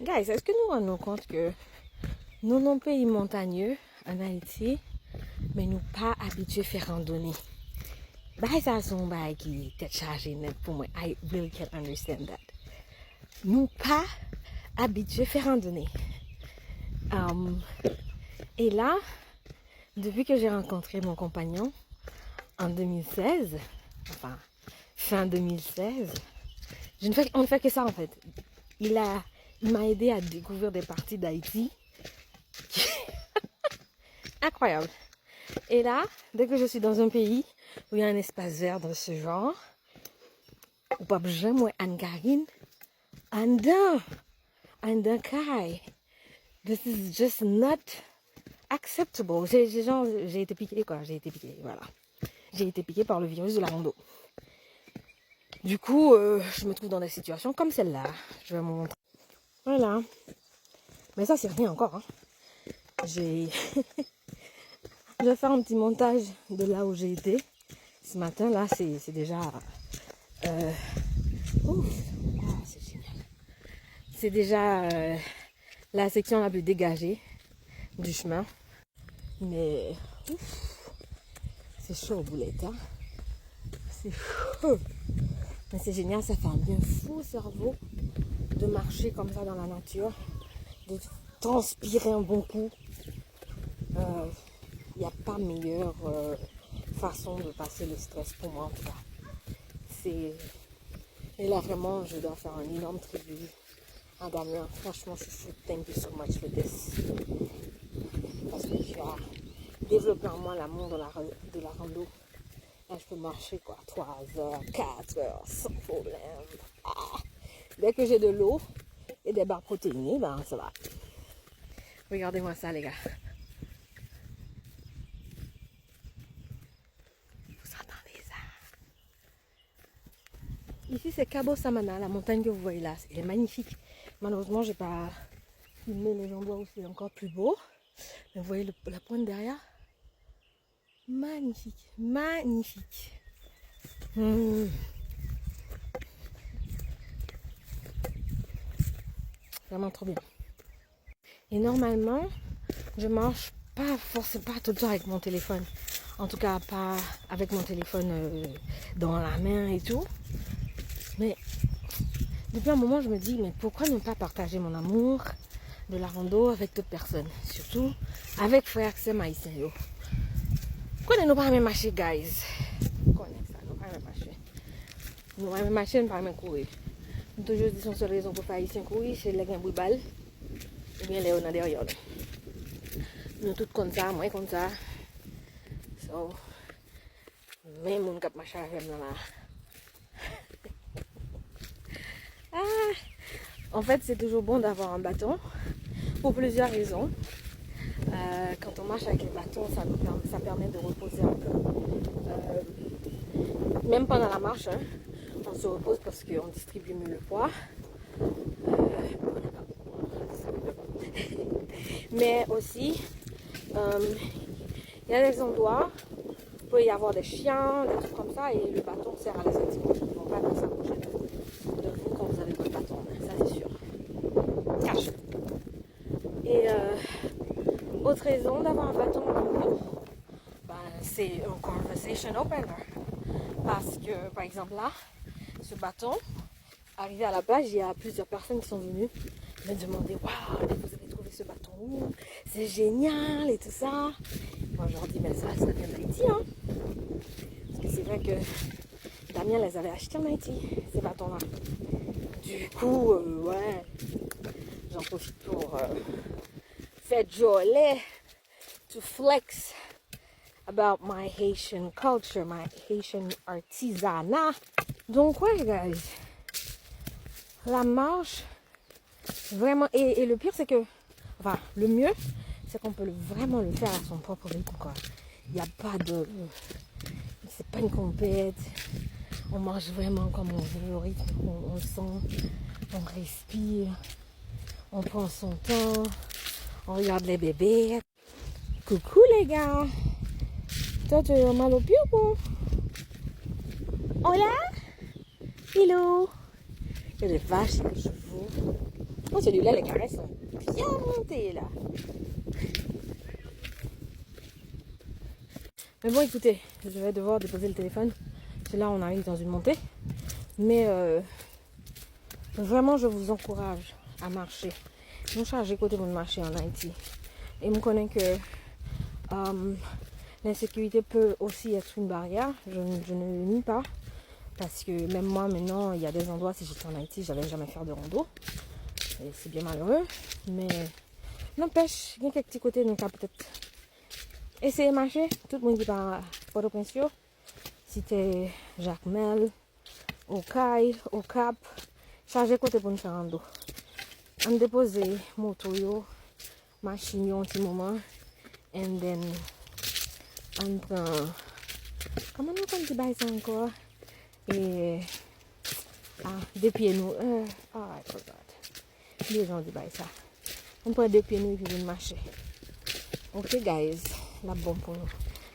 Guys, est-ce que nous rendons compte que nous, nos pays montagneux en Haïti, mais nous pas habitués à faire randonnée? Bah, ça son bail qui est chargé net pour moi. I really can't understand that. Nous pas habitués à faire randonnée. Et là, depuis que j'ai rencontré mon compagnon en 2016, enfin fin 2016, on ne fait que ça en fait. Il m'a aidé à découvrir des parties d'Haïti. Incroyable. Et là, dès que je suis dans un pays où il y a un espace vert de ce genre, ou pas besoin, moi, Anne-Karine, Andan Kai. This is just not acceptable. J'ai été piquée, quoi. J'ai été piquée, voilà. J'ai été piquée par le virus de la rando. Du coup, je me trouve dans des situations comme celle-là. Je vais vous montrer. Voilà. Mais ça, c'est rien encore. Hein. Je vais faire un petit montage de là où j'ai été. Ce matin, là, c'est déjà... c'est génial. C'est déjà la section la plus dégagée du chemin. Mais... c'est chaud, boulette. Hein? C'est chaud. Mais c'est génial, ça fait un bien fou au cerveau de marcher comme ça dans la nature, de transpirer un bon coup. Il n'y a pas meilleure façon de passer le stress pour moi en tout cas. Et là vraiment, je dois faire un énorme tribut à Damien. Franchement, thank you so much for this. Parce que tu as développé en moi l'amour de la rando. Là, je peux marcher quoi, 3 heures, 4 heures, sans problème. Ah. Dès que j'ai de l'eau et des barres protéinées, ben ça va. Regardez-moi ça, les gars. Vous entendez ça? Ici, c'est Cabo Samana, la montagne que vous voyez là. Elle est magnifique. Malheureusement, j'ai pas filmé les endroits où c'est encore plus beau. Mais vous voyez la pointe derrière? Magnifique, magnifique. Vraiment trop bien. Et normalement, je marche pas forcément pas tout le temps avec mon téléphone. En tout cas, pas avec mon téléphone dans la main et tout. Mais depuis un moment, je me dis, mais pourquoi ne pas partager mon amour de la rando avec d'autres personnes? Surtout avec frère Axel haïtien. Pourquoi ne pas même marcher, guys? Connais ça, nous pas même marcher. Nous pas même marcher, nous pas même courir. Nous toujours disons seule raison pour faire haïtien courir, c'est les gens bouibal. Ou bien les gens derrière. Nous tous comme ça, moi comme ça. So, même mon cap marcher avec moi là. En fait, c'est toujours bon d'avoir un bâton pour plusieurs raisons. Quand on marche avec les bâtons, ça permet de reposer un peu. Même pendant la marche, hein, on se repose parce qu'on distribue mieux le poids. Mais aussi, il y a des endroits où il peut y avoir des chiens, des trucs comme ça, et le bâton sert à les intimider. Ils ne vont pas faire s'approcher de vous quand vous avez votre bâton, ça c'est sûr. Cache. Et autre raison d'avoir un bâton dans l'eau, c'est un conversation opener. Parce que, par exemple là, ce bâton, arrivé à la plage, il y a plusieurs personnes qui sont venues me demander « Waouh, vous avez trouvé ce bâton où? C'est génial et tout ça !» Moi, je leur dis « Mais ça vient d'Haïti, hein !» Parce que c'est vrai que Damien les avait achetés en Haïti, ces bâtons-là. Du coup, ouais, j'en profite pour faire jolie, to flex about my Haitian culture, my Haitian artisanat. Donc ouais, guys, la marche, vraiment, et le pire c'est que, enfin, le mieux, c'est qu'on peut vraiment le faire à son propre rythme, quoi. Il n'y a pas de, c'est pas une compète, on marche vraiment comme on veut, au rythme, on le sent, on respire, on prend son temps, on regarde les bébés. Coucou les gars! Toi, tu as mal au pied ou quoi? Hola! Hello! Il y a des vaches et des chevaux. Oh, celui-là, les caresses sont bien montées, là. Mais bon, écoutez, je vais devoir déposer le téléphone. Parce que là, on arrive dans une montée. Mais vraiment, je vous encourage à marcher. Je charge côté de marcher en Haïti. Et je connais que l'insécurité peut aussi être une barrière. Je ne le nie pas. Parce que même moi, maintenant, il y a des endroits, si j'étais en Haïti, je n'allais jamais faire de rando. Et c'est bien malheureux. Mais n'empêche, il y a quelques petits côtés, donc peut-être essayer de marcher. Tout le monde qui part Port-au-Prince, si t'es Jacmel, au Caille, au Cap, charger côté pour nous faire rando. On dépose moto yo, machine yo un petit moment, and then on prend, comment on dit ça encore? Et deux pieds nous, I forgot. Les gens disent ça. On prend deux pieds nous et puis on marche. Ok guys, la bonne pour nous.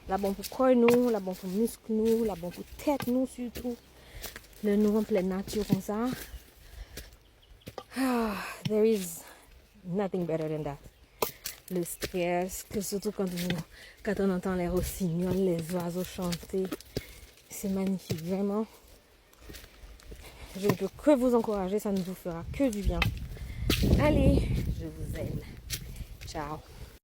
La bonne pour corps nous, la bonne pour muscle nous, la bonne pour tête nous surtout. Le nous en pleine nature comme ça. There is nothing better than that. Le stress, que surtout quand on entend les rossignols, les oiseaux chanter. C'est magnifique, vraiment. Je ne peux que vous encourager, ça ne vous fera que du bien. Allez, je vous aime. Ciao.